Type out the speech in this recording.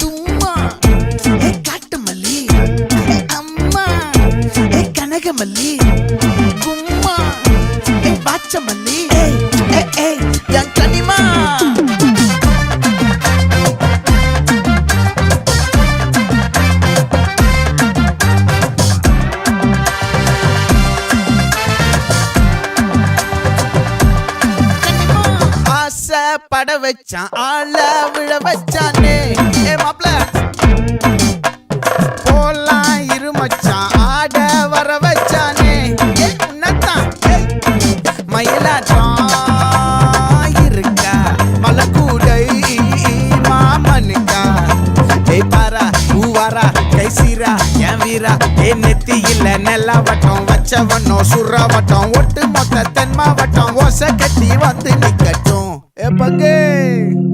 தும்மா ஏ காட்டு மல்லி அம்மா ஏ கனகமல்லி கும்மா ஏ பாச்ச மல்லி என் கனிமா பட வச்சான் ஆள விழ வச்சானே ஏ மாப்ள போலாம் இருமச்சான் ஆட வர வச்சானே உன்னத்தான் மயிலாட்டம் இருக்கா மலக்கூடை மாமனுக்கா ஏய் பாரா பூவாரா கைசீரா என் வீரா ஏ நெத்தி இல்ல நெல்லா வட்டம் வச்சவனோ சுறா வட்டம் ஒட்டு மொத்த தென் மாவட்டம் ஓசை கட்டி வந்து நிக்கட்டும். É pra quem?